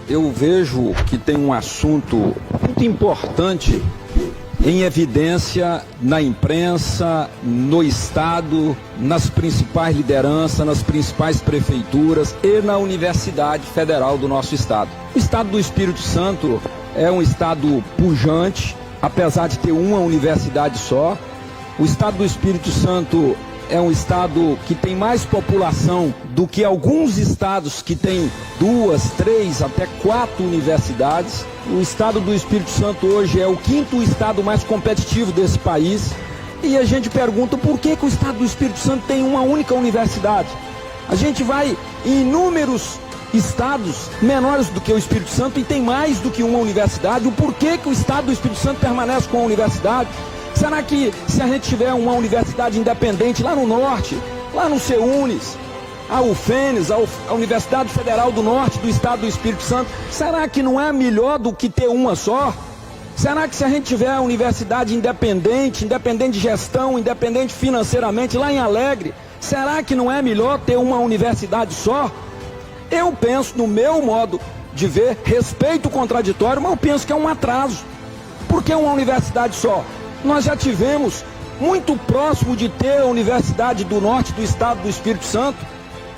eu vejo que tem um assunto muito importante em evidência na imprensa, no Estado, nas principais lideranças, nas principais prefeituras e na Universidade Federal do nosso Estado. O Estado do Espírito Santo é um estado pujante, apesar de ter uma universidade só. O Estado do Espírito Santo é um estado que tem mais população do que alguns estados que têm 2, 3, até 4 universidades. O Estado do Espírito Santo hoje é o 5º estado mais competitivo desse país. E a gente pergunta por que o Estado do Espírito Santo tem uma única universidade. A gente vai em inúmeros estados menores do que o Espírito Santo e tem mais do que uma universidade. O porquê que o Estado do Espírito Santo permanece com a universidade? Será que se a gente tiver uma universidade independente lá no norte, lá no CEUNES, a UFENES, a Universidade Federal do Norte do Estado do Espírito Santo, será que não é melhor do que ter uma só? Será que se a gente tiver a universidade independente, independente de gestão, independente financeiramente, lá em Alegre, será que não é melhor ter uma universidade só? Eu penso, no meu modo de ver, respeito o contraditório, mas eu penso que é um atraso. Por que uma universidade só? Nós já tivemos muito próximo de ter a Universidade do Norte do Estado do Espírito Santo,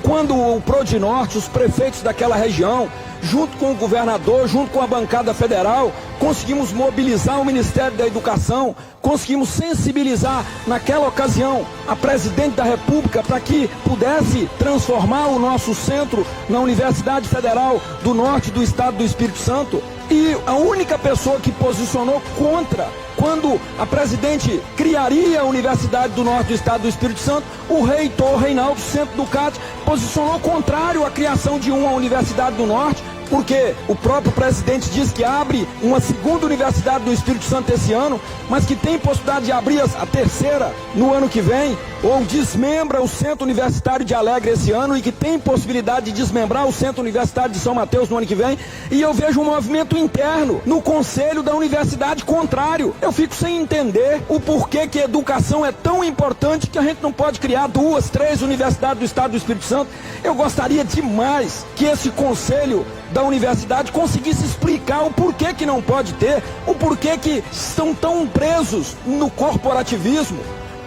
quando o Prodinorte, os prefeitos daquela região, junto com o governador, junto com a bancada federal, conseguimos mobilizar o Ministério da Educação, conseguimos sensibilizar naquela ocasião a presidente da República para que pudesse transformar o nosso centro na Universidade Federal do Norte do Estado do Espírito Santo. E a única pessoa que posicionou contra, quando a presidente criaria a Universidade do Norte do Estado do Espírito Santo, o reitor Reinaldo Centro Ducati posicionou contrário à criação de uma Universidade do Norte, porque o próprio presidente diz que abre uma segunda Universidade do Espírito Santo esse ano, mas que tem possibilidade de abrir a terceira no ano que vem, ou desmembra o Centro Universitário de Alegre esse ano e que tem possibilidade de desmembrar o Centro Universitário de São Mateus no ano que vem. E eu vejo um movimento interno no conselho da universidade contrário. Eu fico sem entender o porquê que a educação é tão importante que a gente não pode criar 2, 3 universidades do Estado do Espírito Santo. Eu gostaria demais que esse conselho da universidade conseguisse explicar o porquê que não pode ter, o porquê que estão tão presos no corporativismo.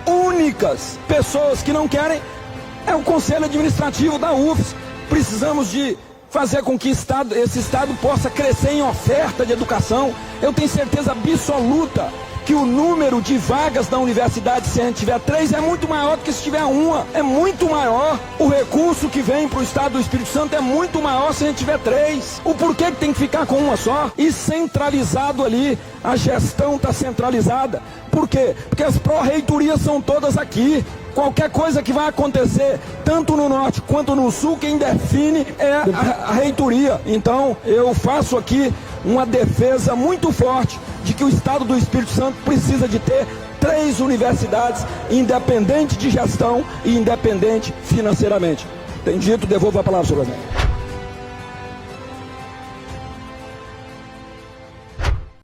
Únicas pessoas que não querem é o Conselho Administrativo da UFES. Precisamos de fazer com que esse estado possa crescer em oferta de educação. Eu tenho certeza absoluta que o número de vagas da universidade, se a gente tiver 3, é muito maior do que se tiver uma. É muito maior. O recurso que vem para o Estado do Espírito Santo é muito maior se a gente tiver 3. O porquê que tem que ficar com uma só? E centralizado ali, a gestão está centralizada. Por quê? Porque as pró-reitorias são todas aqui. Qualquer coisa que vai acontecer, tanto no norte quanto no sul, quem define é a reitoria. Então, eu faço aqui uma defesa muito forte de que o Estado do Espírito Santo precisa de ter 3 universidades, independente de gestão e independente financeiramente. Tem dito, devolvo a palavra, senhor presidente.